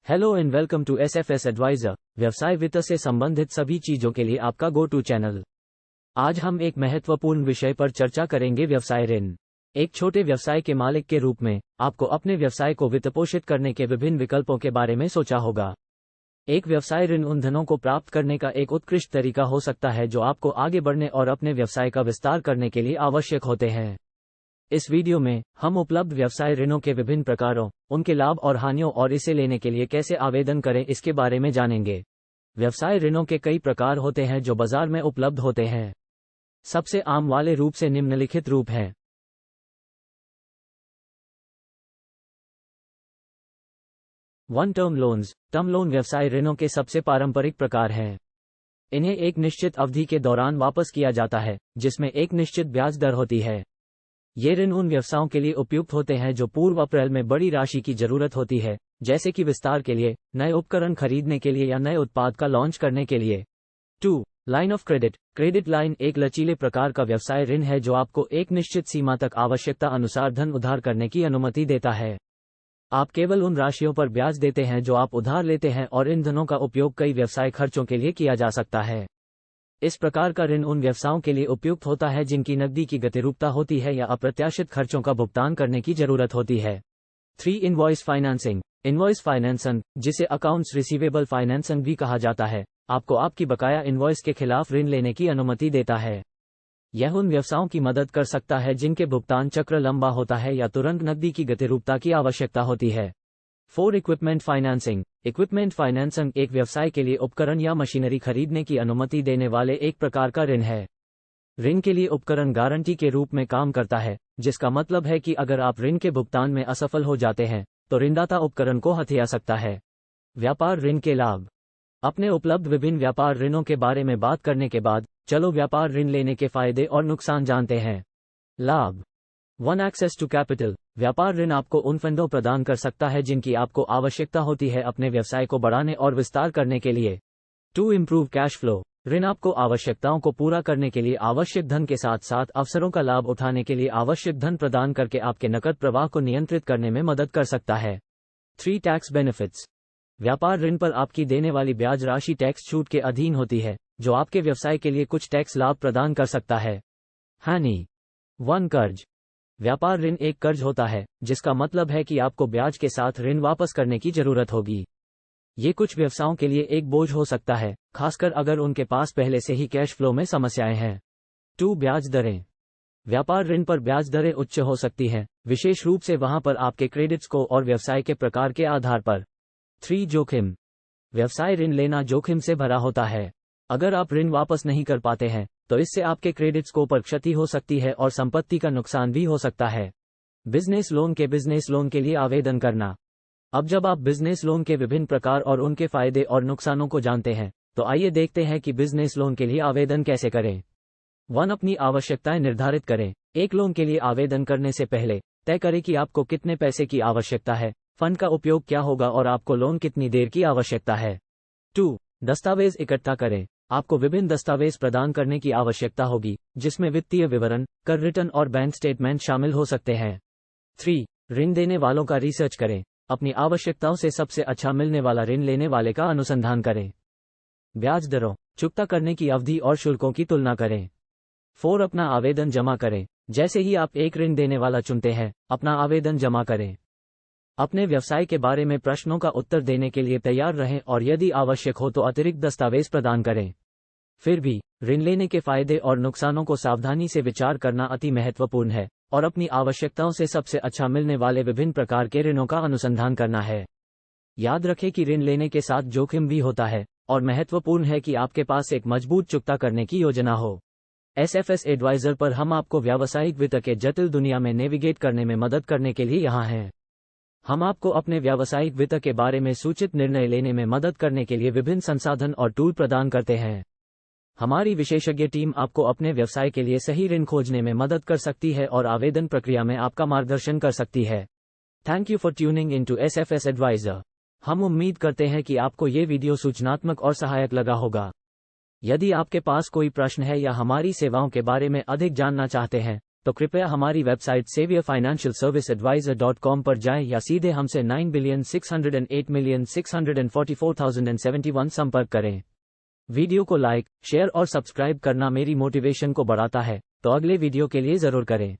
Hello and welcome to SFS advisor, व्यवसाय वित्त से संबंधित सभी चीजों के लिए आपका गो टू चैनल। आज हम एक महत्वपूर्ण विषय पर चर्चा करेंगे, व्यवसाय ऋण। एक छोटे व्यवसाय के मालिक के रूप में आपको अपने व्यवसाय को वित्तपोषित करने के विभिन्न विकल्पों के बारे में सोचा होगा। एक व्यवसाय ऋण उन धनों को प्राप्त करने का एक उत्कृष्ट तरीका हो सकता है जो आपको आगे बढ़ने और अपने व्यवसाय का विस्तार करने के लिए आवश्यक होते हैं। इस वीडियो में हम उपलब्ध व्यवसाय ऋणों के विभिन्न प्रकारों, उनके लाभ और हानियों और इसे लेने के लिए कैसे आवेदन करें इसके बारे में जानेंगे। व्यवसाय ऋणों के कई प्रकार होते हैं जो बाजार में उपलब्ध होते हैं। सबसे आम वाले रूप से निम्नलिखित रूप हैं। One term loans. Term loan व्यवसाय ऋणों के सबसे पारंपरिक प्रकार हैं। इन्हें एक निश्चित अवधि के दौरान वापस किया जाता है, जिसमें एक निश्चित ब्याज दर होती है। ये ऋण उन व्यवसायों के लिए उपयुक्त होते हैं जो पूर्व अप्रैल में बड़ी राशि की जरूरत होती है, जैसे कि विस्तार के लिए, नए उपकरण खरीदने के लिए या नए उत्पाद का लॉन्च करने के लिए। 2. Line of credit. Credit line एक लचीले प्रकार का व्यवसाय ऋण है जो आपको एक निश्चित सीमा तक आवश्यकता अनुसार धन उधार करने की अनुमति देता है। आप केवल उन राशियों पर ब्याज देते हैं जो आप उधार लेते हैं और इन धनों का उपयोग कई व्यवसाय खर्चों के लिए किया जा सकता है। इस प्रकार का ऋण उन व्यवसायों के लिए उपयुक्त होता है जिनकी नकदी की गतिरूपता होती है या अप्रत्याशित खर्चों का भुगतान करने की जरूरत होती है। 3. Invoice financing. इनवॉइस फाइनेंसिंग, जिसे अकाउंट्स रिसीवेबल फाइनेंसिंग भी कहा जाता है, आपको आपकी बकाया इनवॉइस के खिलाफ ऋण लेने की अनुमति देता है। यह उन व्यवसायों की मदद कर सकता है जिनके भुगतान चक्र लंबा होता है या तुरंत नकदी की गतिरूपता की आवश्यकता होती है। 4. Equipment financing. इक्विपमेंट फाइनेंसिंग एक व्यवसाय के लिए उपकरण या मशीनरी खरीदने की अनुमति देने वाले एक प्रकार का ऋण है। ऋण के लिए उपकरण गारंटी के रूप में काम करता है, जिसका मतलब है कि अगर आप ऋण के भुगतान में असफल हो जाते हैं तो ऋणदाता उपकरण को हथिया सकता है। व्यापार ऋण के लाभ। अपने उपलब्ध विभिन्न व्यापार ऋणों के बारे में बात करने के बाद चलो व्यापार ऋण लेने के फायदे और नुकसान जानते हैं। लाभ। 1. Access to capital. व्यापार ऋण आपको उन फंडों प्रदान कर सकता है जिनकी आपको आवश्यकता होती है अपने व्यवसाय को बढ़ाने और विस्तार करने के लिए। 2. Improve cash flow. ऋण आपको आवश्यकताओं को पूरा करने के लिए आवश्यक धन के साथ साथ अवसरों का लाभ उठाने के लिए आवश्यक धन प्रदान करके आपके नकद प्रवाह को नियंत्रित करने में मदद कर सकता है। 3. Tax benefits. व्यापार ऋण पर आपकी देने वाली ब्याज राशि टैक्स छूट के अधीन होती है, जो आपके व्यवसाय के लिए कुछ टैक्स लाभ प्रदान कर सकता है। हानि। 1. कर्ज। व्यापार ऋण एक कर्ज होता है, जिसका मतलब है कि आपको ब्याज के साथ ऋण वापस करने की जरूरत होगी। ये कुछ व्यवसायों के लिए एक बोझ हो सकता है, खासकर अगर उनके पास पहले से ही कैश फ्लो में समस्याएं हैं। 2. ब्याज दरें। व्यापार ऋण पर ब्याज दरें उच्च हो सकती हैं, विशेष रूप से वहां पर आपके क्रेडिट स्कोर और व्यवसाय के प्रकार के आधार पर। 3. जोखिम। व्यवसाय ऋण लेना जोखिम से भरा होता है। अगर आप ऋण वापस नहीं कर पाते हैं तो इससे आपके क्रेडिट स्कोर पर क्षति हो सकती है और संपत्ति का नुकसान भी हो सकता है। बिजनेस लोन के लिए आवेदन करना। अब जब आप बिजनेस लोन के विभिन्न प्रकार और उनके फायदे और नुकसानों को जानते हैं तो आइए देखते हैं कि बिजनेस लोन के लिए आवेदन कैसे करें। 1. अपनी आवश्यकताएं निर्धारित करें। एक लोन के लिए आवेदन करने से पहले तय करें कि आपको कितने पैसे की आवश्यकता है, फंड का उपयोग क्या होगा और आपको लोन कितनी देर की आवश्यकता है। 2. दस्तावेज इकट्ठा करें। आपको विभिन्न दस्तावेज प्रदान करने की आवश्यकता होगी, जिसमें वित्तीय विवरण, कर रिटर्न और बैंक स्टेटमेंट शामिल हो सकते हैं। 3. ऋण देने वालों का रिसर्च करें। अपनी आवश्यकताओं से सबसे अच्छा मिलने वाला ऋण लेने वाले का अनुसंधान करें। ब्याज दरों, चुकता करने की अवधि और शुल्कों की तुलना करें। 4. अपना आवेदन जमा करें। जैसे ही आप एक ऋण देने वाला चुनते हैं, अपना आवेदन जमा करें। अपने व्यवसाय के बारे में प्रश्नों का उत्तर देने के लिए तैयार रहें और यदि आवश्यक हो तो अतिरिक्त दस्तावेज प्रदान करें। फिर भी ऋण लेने के फायदे और नुकसानों को सावधानी से विचार करना अति महत्वपूर्ण है और अपनी आवश्यकताओं से सबसे अच्छा मिलने वाले विभिन्न प्रकार के ऋणों का अनुसंधान करना है। याद रखें कि ऋण लेने के साथ जोखिम भी होता है और महत्वपूर्ण है कि आपके पास एक मजबूत चुकता करने की योजना हो। एसएफएस एडवाइजर पर हम आपको व्यावसायिक वित्त के जटिल दुनिया में नेविगेट करने में मदद करने के लिए यहाँ हैं। हम आपको अपने व्यावसायिक वित्त के बारे में सूचित निर्णय लेने में मदद करने के लिए विभिन्न संसाधन और टूल प्रदान करते हैं। हमारी विशेषज्ञ टीम आपको अपने व्यवसाय के लिए सही ऋण खोजने में मदद कर सकती है और आवेदन प्रक्रिया में आपका मार्गदर्शन कर सकती है। Thank you for tuning in to SFS advisor. हम उम्मीद करते हैं कि आपको ये वीडियो सूचनात्मक और सहायक लगा होगा। यदि आपके पास कोई प्रश्न है या हमारी सेवाओं के बारे में अधिक जानना चाहते हैं तो कृपया हमारी वेबसाइट saviourfinancialserviceadvisor.com पर जाएं या सीधे हमसे 9,608,644,071 संपर्क करें। वीडियो को लाइक, शेयर और सब्सक्राइब करना मेरी मोटिवेशन को बढ़ाता है, तो अगले वीडियो के लिए ज़रूर करें।